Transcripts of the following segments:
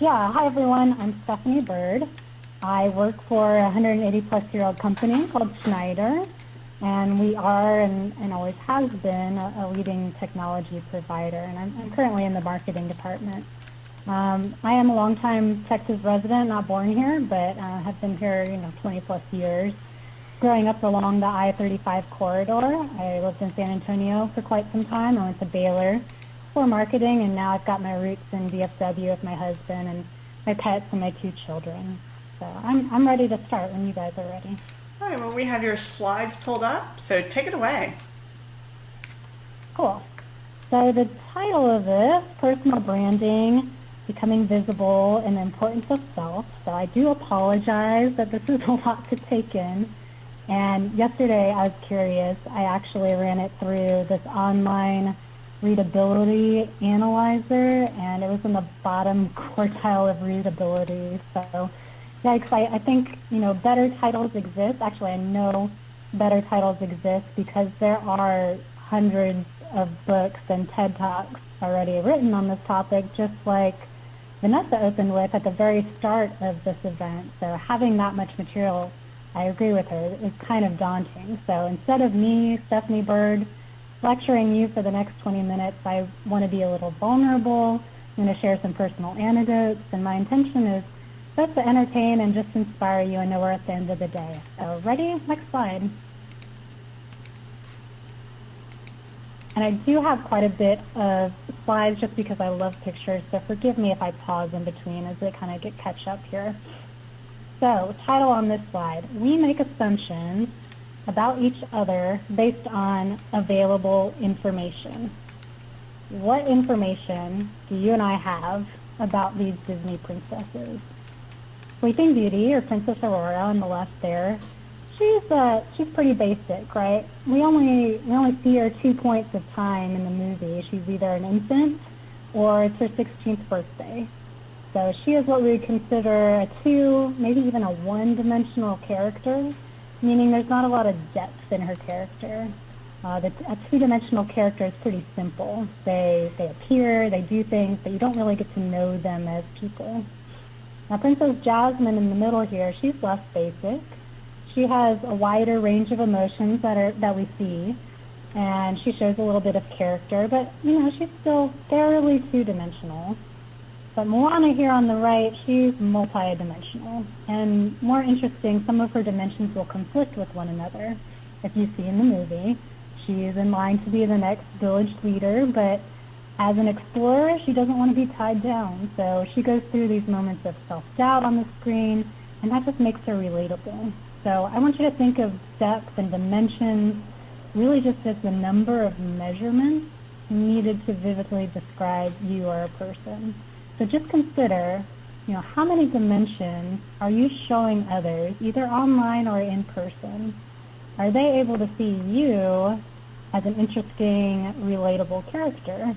Yeah, hi everyone. I'm Stephanie Byrd. I work for a 180-plus-year-old company called Schneider, and we are and always has been a leading technology provider, and I'm currently in the marketing department. I am a longtime Texas resident, not born here, but have been here 20-plus years. Growing up along the I-35 corridor, I lived in San Antonio for quite some time. I went to Baylor for marketing, and now I've got my roots in DFW with my husband and my pets and my 2 children. So I'm ready to start when you guys are ready. All right, well, we have your slides pulled up, so take it away. Cool. So the title of this, Personal Branding, Becoming Visible, and the Importance of Self. So I do apologize that this is a lot to take in. And yesterday I was curious. I actually ran it through this online readability analyzer, and it was in the bottom quartile of readability. So, yikes, I think, better titles exist. Actually, I know better titles exist because there are hundreds of books and TED Talks already written on this topic, just like Vanessa opened with at the very start of this event. So having that much material, I agree with her, is kind of daunting. So instead of me, Stephanie Byrd, lecturing you for the next 20 minutes, I want to be a little vulnerable. I'm going to share some personal anecdotes, and my intention is both to entertain and just inspire you. I know we're at the end of the day. So ready? Next slide. And I do have quite a bit of slides just because I love pictures, so forgive me if I pause in between as they kind of get catch up here. So, title on this slide, we make assumptions about each other based on available information. What information do you and I have about these Disney princesses? Sleeping Beauty, or Princess Aurora on the left there, she's pretty basic, right? We only see her 2 points of time in the movie. She's either an infant or it's her 16th birthday. So she is what we would consider a 2, maybe even a 1-dimensional character, meaning there's not a lot of depth in her character. A 2-dimensional character is pretty simple. They appear, they do things, but you don't really get to know them as people. Now Princess Jasmine in the middle here, she's less basic. She has a wider range of emotions that we see, and she shows a little bit of character, but she's still fairly 2-dimensional. But Moana here on the right, she's multi-dimensional. And more interesting, some of her dimensions will conflict with one another. If you see in the movie, she is in line to be the next village leader, but as an explorer, she doesn't want to be tied down. So she goes through these moments of self-doubt on the screen, and that just makes her relatable. So I want you to think of depth and dimensions really just as the number of measurements needed to vividly describe you or a person. So just consider, how many dimensions are you showing others, either online or in person? Are they able to see you as an interesting, relatable character?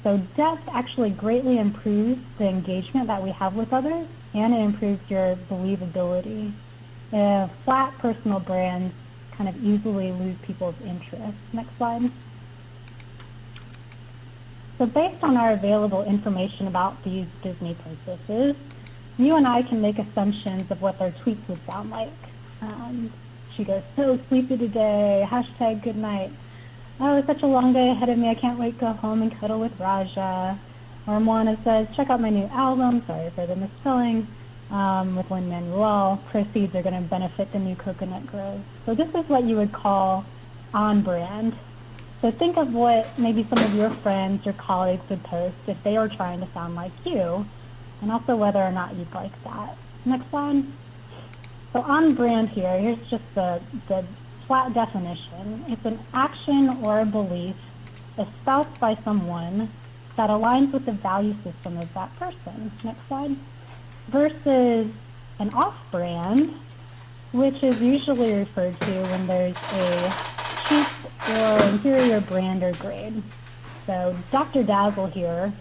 So depth actually greatly improves the engagement that we have with others, and it improves your believability. Flat personal brands kind of easily lose people's interest. Next slide. So based on our available information about these Disney princesses, you and I can make assumptions of what their tweets would sound like. She goes, so sleepy today, hashtag good night. Oh, it's such a long day ahead of me, I can't wait to go home and cuddle with Raja. Or Moana says, check out my new album, sorry for the misspelling, with Lin-Manuel. Proceeds are going to benefit the new coconut grove. So this is what you would call on brand. So think of what maybe some of your friends or colleagues would post if they were trying to sound like you, and also whether or not you'd like that. Next slide. So on brand here's just the flat definition. It's an action or a belief espoused by someone that aligns with the value system of that person. Next slide. Versus an off-brand, which is usually referred to when there's a cheap or inferior brand or grade. So Dr. Dazzle here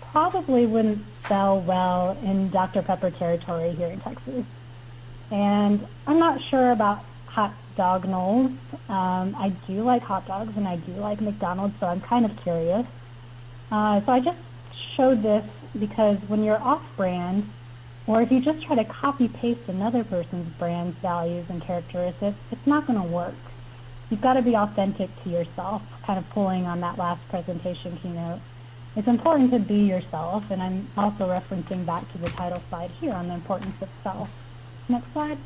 probably wouldn't sell well in Dr. Pepper territory here in Texas. And I'm not sure about hot dog knolls. I do like hot dogs and I do like McDonald's, so I'm kind of curious. So I just showed this because when you're off-brand, or if you just try to copy-paste another person's brand's values and characteristics, it's not going to work. You've got to be authentic to yourself, kind of pulling on that last presentation keynote. It's important to be yourself, and I'm also referencing back to the title slide here on the importance of self. Next slide.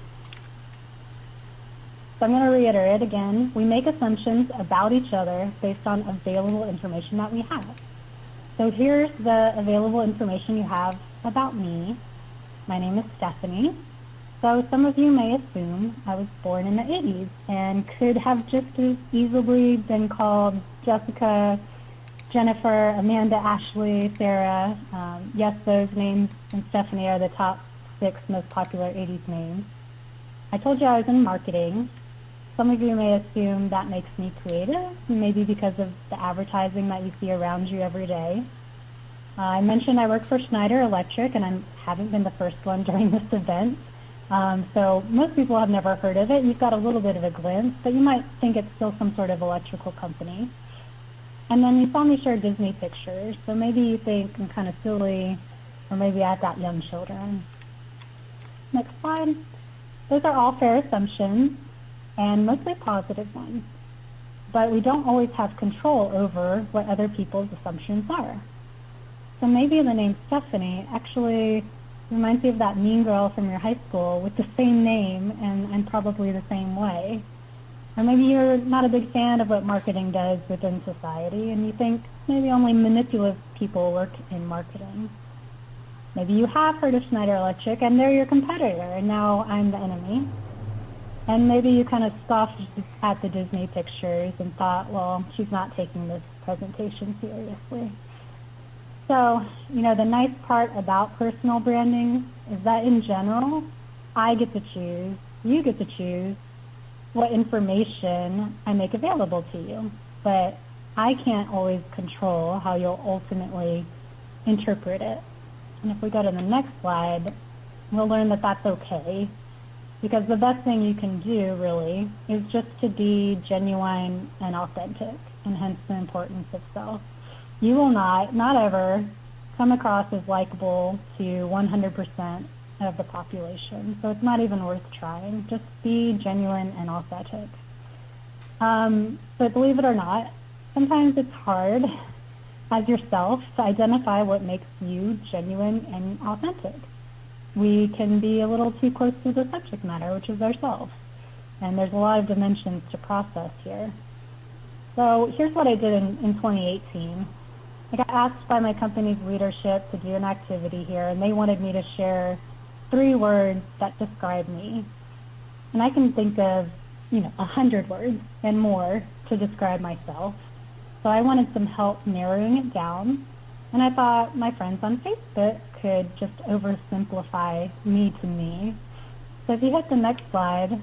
So I'm going to reiterate again, we make assumptions about each other based on available information that we have. So here's the available information you have about me. My name is Stephanie. So some of you may assume I was born in the 80s and could have just as easily been called Jessica, Jennifer, Amanda, Ashley, Sara. Yes, those names and Stephanie are the top 6 most popular 80s names. I told you I was in marketing. Some of you may assume that makes me creative, maybe because of the advertising that you see around you every day. I mentioned I work for Schneider Electric, and I haven't been the first one during this event. So most people have never heard of it. You've got a little bit of a glimpse, but you might think it's still some sort of electrical company. And then you saw me share Disney pictures, so maybe you think I'm kind of silly, or maybe I've got young children. Next slide. Those are all fair assumptions, and mostly positive ones. But we don't always have control over what other people's assumptions are. So maybe the name Stephanie actually reminds you of that mean girl from your high school with the same name and probably the same way. Or maybe you're not a big fan of what marketing does within society, and you think maybe only manipulative people work in marketing. Maybe you have heard of Schneider Electric, and they're your competitor, and now I'm the enemy. And maybe you kind of scoffed at the Disney pictures and thought, well, she's not taking this presentation seriously. So, the nice part about personal branding is that in general, I get to choose, you get to choose what information I make available to you. But I can't always control how you'll ultimately interpret it. And if we go to the next slide, we'll learn that that's okay. Because the best thing you can do, really, is just to be genuine and authentic, and hence the importance of self. You will not ever, come across as likable to 100% of the population. So it's not even worth trying. Just be genuine and authentic. But believe it or not, sometimes it's hard as yourself to identify what makes you genuine and authentic. We can be a little too close to the subject matter, which is ourselves. And there's a lot of dimensions to process here. So here's what I did in 2018. I got asked by my company's leadership to do an activity here, and they wanted me to share 3 words that describe me. And I can think of, 100 words and more to describe myself. So I wanted some help narrowing it down. And I thought my friends on Facebook could just oversimplify me to me. So if you hit the next slide,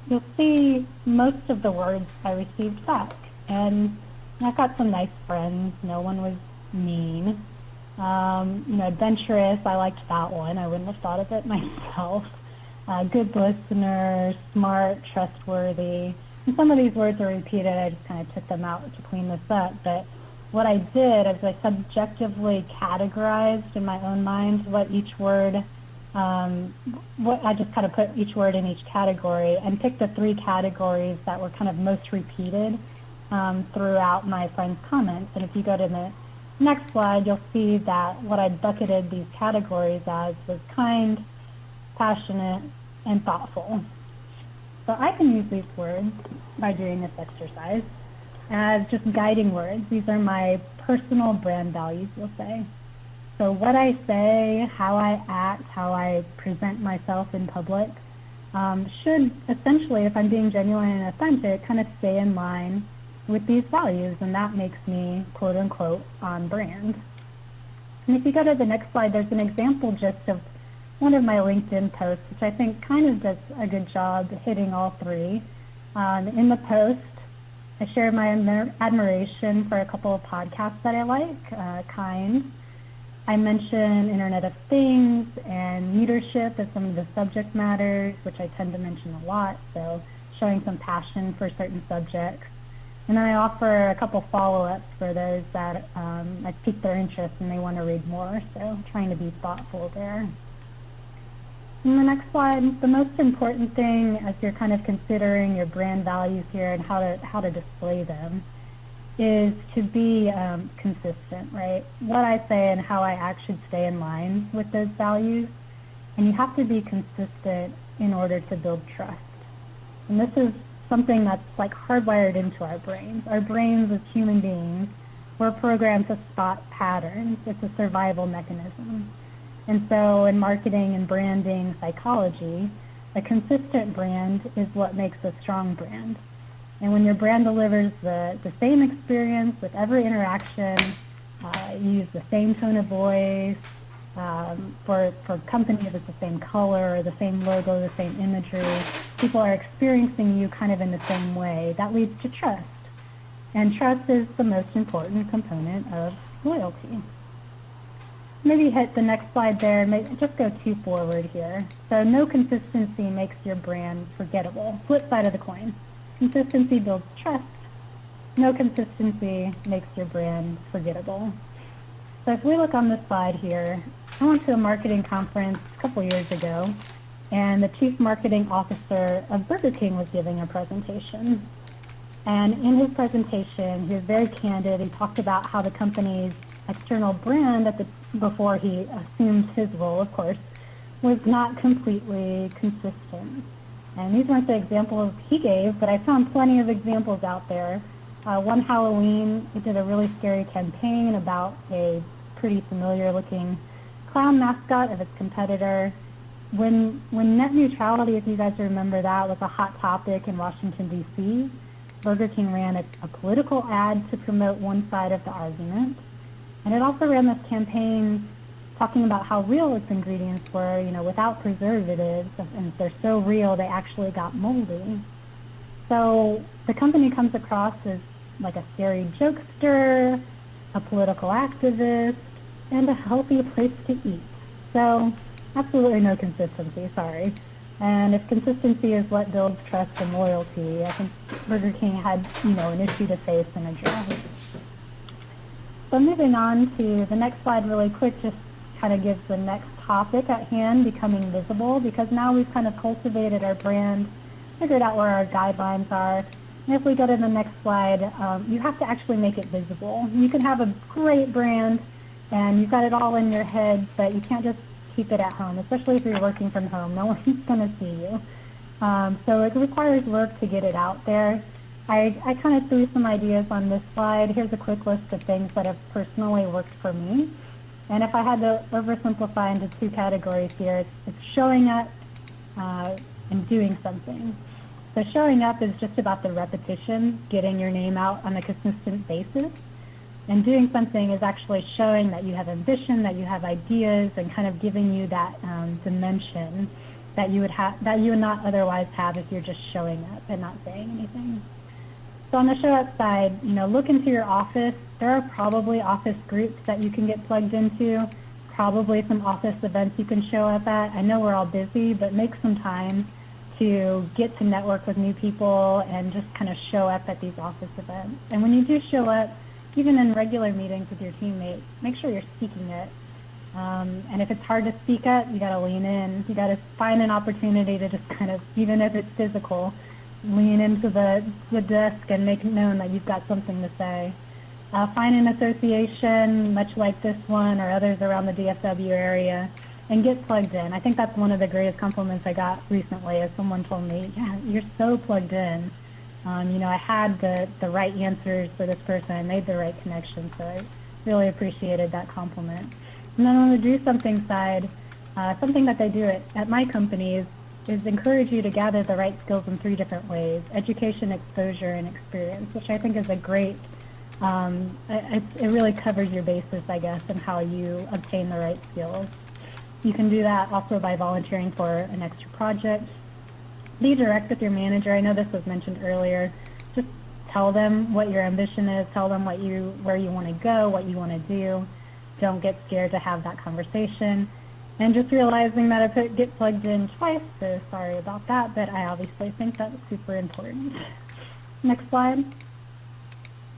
you'll see most of the words I received back. And I've got some nice friends. No one was mean. Adventurous, I liked that one. I wouldn't have thought of it myself. Good listener, smart, trustworthy. And some of these words are repeated. I just kind of took them out to clean this up. But what I did is I subjectively categorized in my own mind what each word, I just kind of put each word in each category and picked the 3 categories that were kind of most repeated throughout my friends' comments. And if you go to the next slide, you'll see that what I bucketed these categories as was kind, passionate, and thoughtful. So I can use these words by doing this exercise as just guiding words. These are my personal brand values, we'll say. So what I say, how I act, how I present myself in public should essentially, if I'm being genuine and authentic, kind of stay in line with these values, and that makes me, quote unquote, on brand. And if you go to the next slide, there's an example just of one of my LinkedIn posts, which I think kind of does a good job hitting all 3. In the post, I shared my admiration for a couple of podcasts that I like, Kind. I mention Internet of Things and leadership as some of the subject matters, which I tend to mention a lot, so showing some passion for certain subjects. And then I offer a couple follow-ups for those that I piqued their interest and they want to read more, so trying to be thoughtful there. And the next slide, the most important thing as you're kind of considering your brand values here and how to display them is to be consistent, right? What I say and how I act should stay in line with those values. And you have to be consistent in order to build trust. And this is something that's like hardwired into our brains. Our brains as human beings, we're programmed to spot patterns. It's a survival mechanism. And so in marketing and branding psychology, a consistent brand is what makes a strong brand. And when your brand delivers the same experience with every interaction, you use the same tone of voice, for companies it's the same color, the same logo, the same imagery. People are experiencing you kind of in the same way. That leads to trust. And trust is the most important component of loyalty. Maybe hit the next slide there. Just go 2 forward here. So no consistency makes your brand forgettable. Flip side of the coin. Consistency builds trust. No consistency makes your brand forgettable. So if we look on this slide here, I went to a marketing conference a couple years ago, and the chief marketing officer of Burger King was giving a presentation. And in his presentation, he was very candid. He talked about how the company's external brand, before he assumed his role, of course, was not completely consistent. And these weren't the examples he gave, but I found plenty of examples out there. One Halloween, he did a really scary campaign about a pretty familiar-looking clown mascot of its competitor. When net neutrality, if you guys remember that, was a hot topic in Washington, D.C., Burger King ran a political ad to promote one side of the argument. And it also ran this campaign talking about how real its ingredients were, without preservatives, and they're so real they actually got moldy. So the company comes across as like a scary jokester, a political activist, and a healthy place to eat. So absolutely no consistency, sorry. And if consistency is what builds trust and loyalty, I think Burger King had, an issue to face and address. So moving on to the next slide really quick, just kind of gives the next topic at hand, becoming visible, because now we've kind of cultivated our brand, figured out where our guidelines are. And if we go to the next slide, you have to actually make it visible. You can have a great brand and you've got it all in your head, but you can't just keep it at home, especially if you're working from home. No one's going to see you. So it requires work to get it out there. I kind of threw some ideas on this slide. Here's a quick list of things that have personally worked for me. And if I had to oversimplify into 2 categories here, it's showing up and doing something. So showing up is just about the repetition, getting your name out on a consistent basis. And doing something is actually showing that you have ambition, that you have ideas, and kind of giving you that dimension that you would not otherwise have if you're just showing up and not saying anything. So on the show up side, look into your office. There are probably office groups that you can get plugged into, probably some office events you can show up at. I know we're all busy, but make some time to get to network with new people and just kind of show up at these office events. And when you do show up, even in regular meetings with your teammates, make sure you're speaking it. And if it's hard to speak up, you got to lean in. You got to find an opportunity to just kind of, even if it's physical, lean into the desk and make it known that you've got something to say. Find an association, much like this one or others around the DFW area, and get plugged in. I think that's one of the greatest compliments I got recently, as someone told me, yeah, you're so plugged in. I had the right answers for this person. I made the right connection, so I really appreciated that compliment. And then on the do something side, something that they do at my company is encourage you to gather the right skills in 3 different ways: education, exposure, and experience, which I think is a great, it really covers your basis, I guess, and how you obtain the right skills. You can do that also by volunteering for an extra project. Be direct with your manager. I know this was mentioned earlier. Just tell them what your ambition is. Tell them where you want to go, what you want to do. Don't get scared to have that conversation. And just realizing that I put get plugged in twice, so sorry about that, but I obviously think that's super important. Next slide.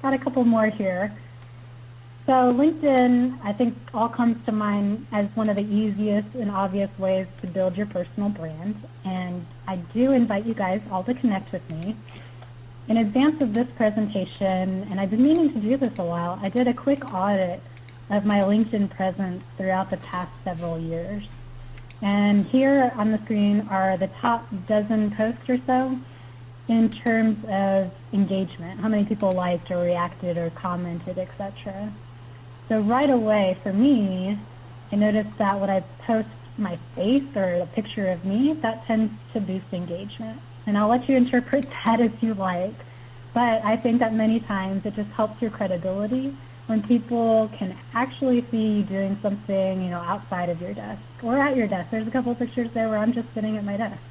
got a couple more here. So LinkedIn, I think, all comes to mind as one of the easiest and obvious ways to build your personal brand. And I do invite you guys all to connect with me. In advance of this presentation, and I've been meaning to do this a while, I did a quick audit of my LinkedIn presence throughout the past several years. And here on the screen are the top dozen posts or so in terms of engagement, how many people liked or reacted or commented, etc. So right away, for me, I noticed that when I post my face or a picture of me, that tends to boost engagement. And I'll let you interpret that as you like. But I think that many times it just helps your credibility when people can actually see you doing something, outside of your desk or at your desk. There's a couple of pictures there where I'm just sitting at my desk.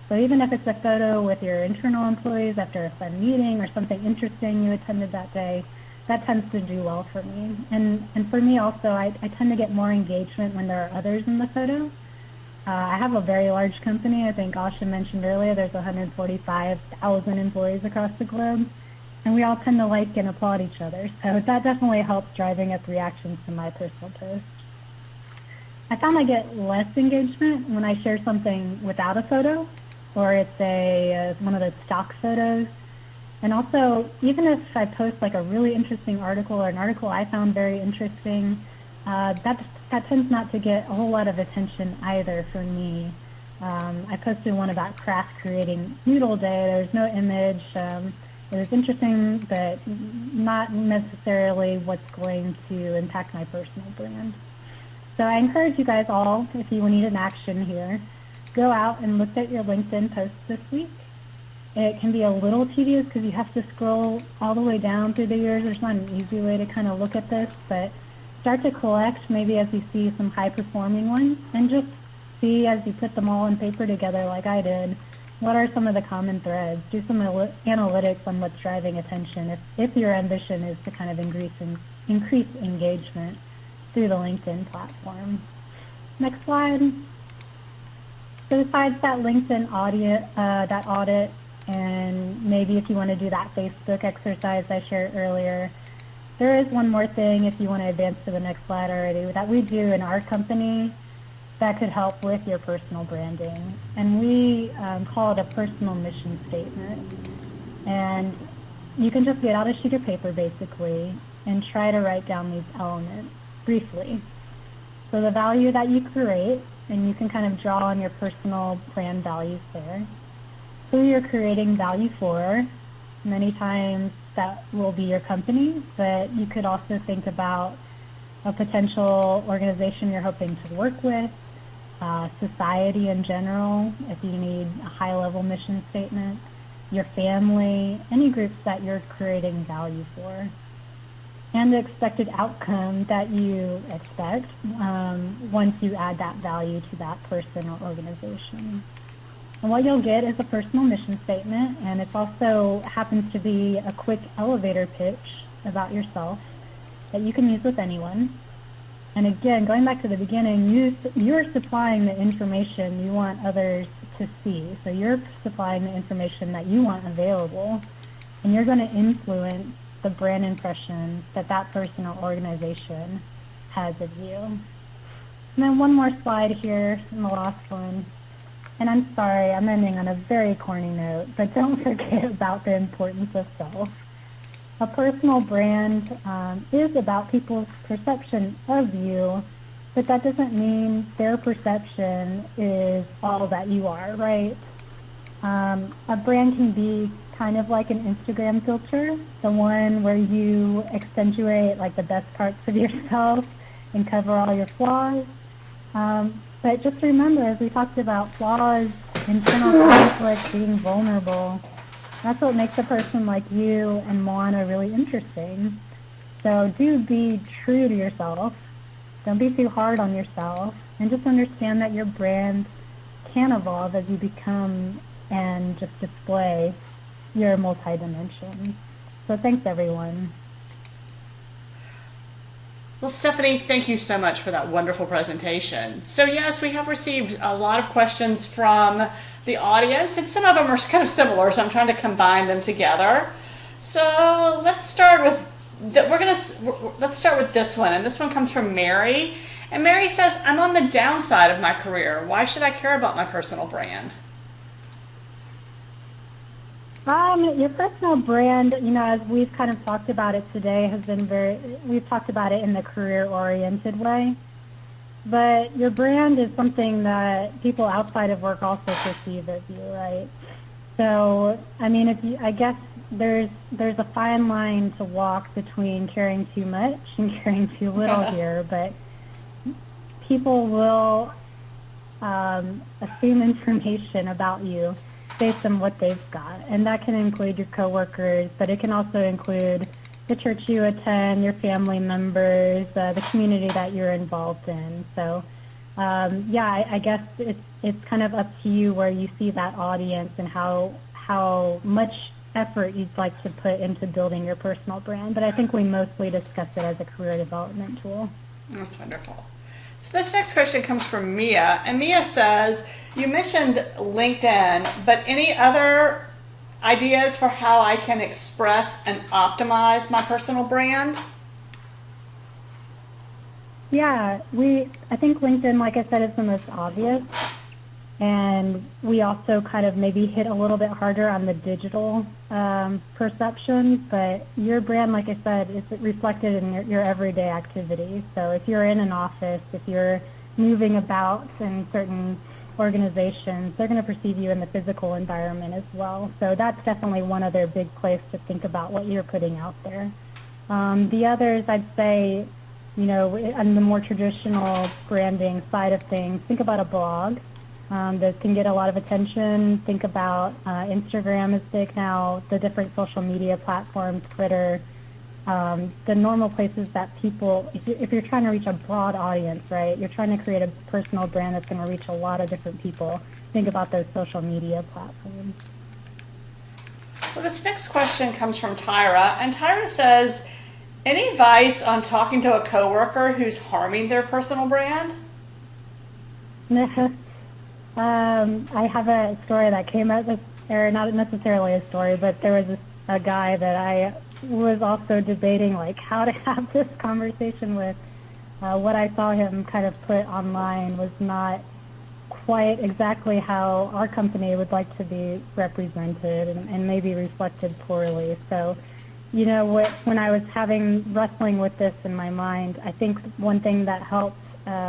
So even if it's a photo with your internal employees after a fun meeting or something interesting you attended that day, that tends to do well for me. And for me also, I tend to get more engagement when there are others in the photo. I have a very large company. I think Asha mentioned earlier there's 145,000 employees across the globe, and we all tend to like and applaud each other. So that definitely helps driving up reactions to my personal posts. I found I get less engagement when I share something without a photo, or it's one of the stock photos. And also, even if I post like a really interesting article or an article I found very interesting, that tends not to get a whole lot of attention either for me. I posted one about craft creating noodle day. There was no image. It was interesting, but not necessarily what's going to impact my personal brand. So I encourage you guys all, if you need an action here, go out and look at your LinkedIn posts this week. It can be a little tedious because you have to scroll all the way down through the years. There's not an easy way to kind of look at this, but start to collect maybe as you see some high-performing ones, and just see as you put them all in paper together like I did, what are some of the common threads. Do some analytics on what's driving attention if your ambition is to kind of increase engagement through the LinkedIn platform. Next slide. So besides that LinkedIn audit, and maybe if you want to do that Facebook exercise I shared earlier, there is one more thing, if you want to advance to the next slide already, that we do in our company that could help with your personal branding. And we call it a personal mission statement. And you can just get out a sheet of paper, basically, and try to write down these elements briefly. So the value that you create, and you can kind of draw on your personal brand values there. Who you're creating value for. Many times that will be your company, but you could also think about a potential organization you're hoping to work with, society in general, if you need a high-level mission statement, your family, any groups that you're creating value for, and the expected outcome that you expect once you add that value to that person or organization. And what you'll get is a personal mission statement, and it also happens to be a quick elevator pitch about yourself that you can use with anyone. And again, going back to the beginning, you're supplying the information you want others to see. So you're supplying the information that you want available, and you're going to influence the brand impression that that person or organization has of you. And then one more slide here, and the last one. And I'm sorry, I'm ending on a very corny note, but don't forget about the importance of self. A personal brand is about people's perception of you, but that doesn't mean their perception is all that you are, right? A brand can be kind of like an Instagram filter, the one where you accentuate like the best parts of yourself and cover all your flaws. But just remember, as we talked about flaws, internal conflict, being vulnerable, that's what makes a person like you and Moana really interesting. So do be true to yourself. Don't be too hard on yourself. And just understand that your brand can evolve as you become and just display your multi-dimensions. So thanks, everyone. Well, Stephanie, thank you so much for that wonderful presentation. So yes, we have received a lot of questions from the audience, and some of them are kind of similar, so I'm trying to combine them together. So let's start with let's start with this one, and this one comes from Mary. And Mary says, "I'm on the downside of my career. Why should I care about my personal brand?" Your personal brand, as we've kind of talked about it today, we've talked about it in the career-oriented way. But your brand is something that people outside of work also perceive as you, right? So, I guess there's a fine line to walk between caring too much and caring too little here, but people will assume information about you based on what they've got, and that can include your coworkers, but it can also include the church you attend, your family members, the community that you're involved in. So, I guess it's kind of up to you where you see that audience and how much effort you'd like to put into building your personal brand. But I think we mostly discuss it as a career development tool. That's wonderful. So this next question comes from Mia, and Mia says, "You mentioned LinkedIn, but any other ideas for how I can express and optimize my personal brand?" Yeah, I think LinkedIn, like I said, is the most obvious. And we also kind of maybe hit a little bit harder on the digital perception, but your brand, like I said, is reflected in your everyday activities. So if you're in an office, if you're moving about in certain organizations, they're going to perceive you in the physical environment as well. So that's definitely one other big place to think about what you're putting out there. The others, I'd say, on the more traditional branding side of things, think about a blog. That can get a lot of attention. Think about Instagram is big now, the different social media platforms, Twitter, the normal places that people, if you're trying to reach a broad audience, right, you're trying to create a personal brand that's going to reach a lot of different people, think about those social media platforms. Well, this next question comes from Tyra, and Tyra says, "Any advice on talking to a coworker who's harming their personal brand?" I have a story that came out, or not necessarily a story, but there was a guy that I was also debating, like, how to have this conversation with. What I saw him kind of put online was not quite exactly how our company would like to be represented, and maybe reflected poorly. So, when I was wrestling with this in my mind, I think one thing that helps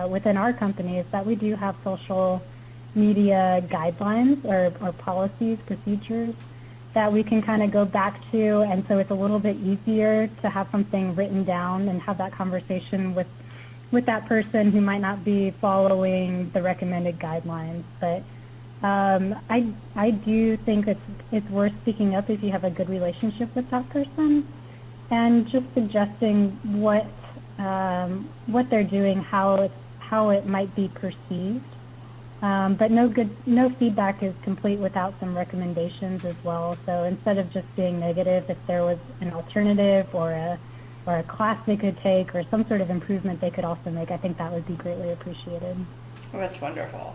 within our company is that we do have social media guidelines or policies, procedures that we can kind of go back to, and so it's a little bit easier to have something written down and have that conversation with that person who might not be following the recommended guidelines. But I do think it's worth speaking up if you have a good relationship with that person, and just suggesting what they're doing, how it might be perceived. But no feedback is complete without some recommendations as well. So instead of just being negative, if there was an alternative or a class they could take or some sort of improvement they could also make, I think that would be greatly appreciated. Well, that's wonderful.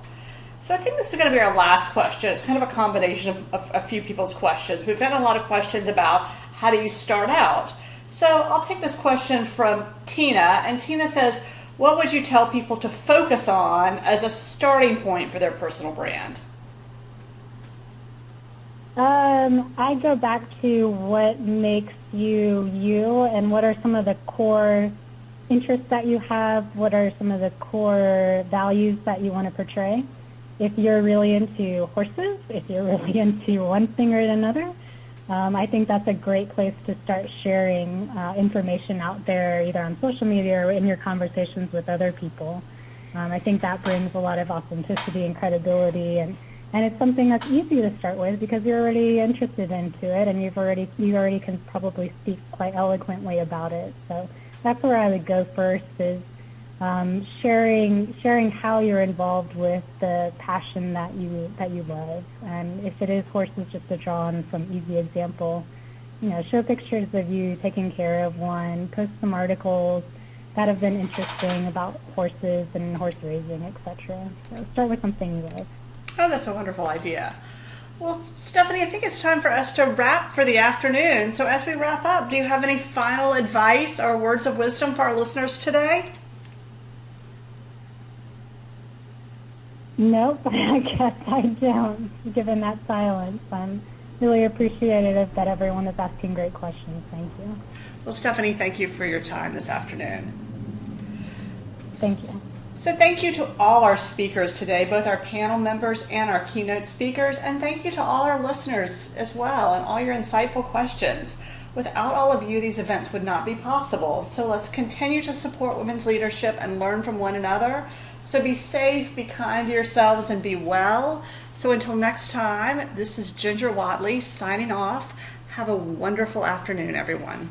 So I think this is going to be our last question. It's kind of a combination of a few people's questions. We've got a lot of questions about how do you start out. So I'll take this question from Tina, and Tina says, "What would you tell people to focus on as a starting point for their personal brand?" I go back to what makes you you, and what are some of the core interests that you have, what are some of the core values that you want to portray. If you're really into horses, if you're really into one thing or another, I think that's a great place to start sharing information out there, either on social media or in your conversations with other people. I think that brings a lot of authenticity and credibility, and it's something that's easy to start with because you're already interested into it, and you already can probably speak quite eloquently about it. So that's where I would go first, is sharing how you're involved with the passion that you love. And if it is horses, just to draw on some easy example, show pictures of you taking care of one, post some articles that have been interesting about horses and horse raising, etc. So start with something you love. Oh, that's a wonderful idea. Well, Stephanie, I think it's time for us to wrap for the afternoon. So as we wrap up, do you have any final advice or words of wisdom for our listeners today? Nope, I guess I don't, given that silence. I'm really appreciative that everyone is asking great questions. Thank you. Well, Stephanie, thank you for your time this afternoon. Thank you. So thank you to all our speakers today, both our panel members and our keynote speakers, and thank you to all our listeners as well and all your insightful questions. Without all of you, these events would not be possible. So let's continue to support women's leadership and learn from one another. So be safe, be kind to yourselves, and be well. So until next time, this is Ginger Whatley signing off. Have a wonderful afternoon, everyone.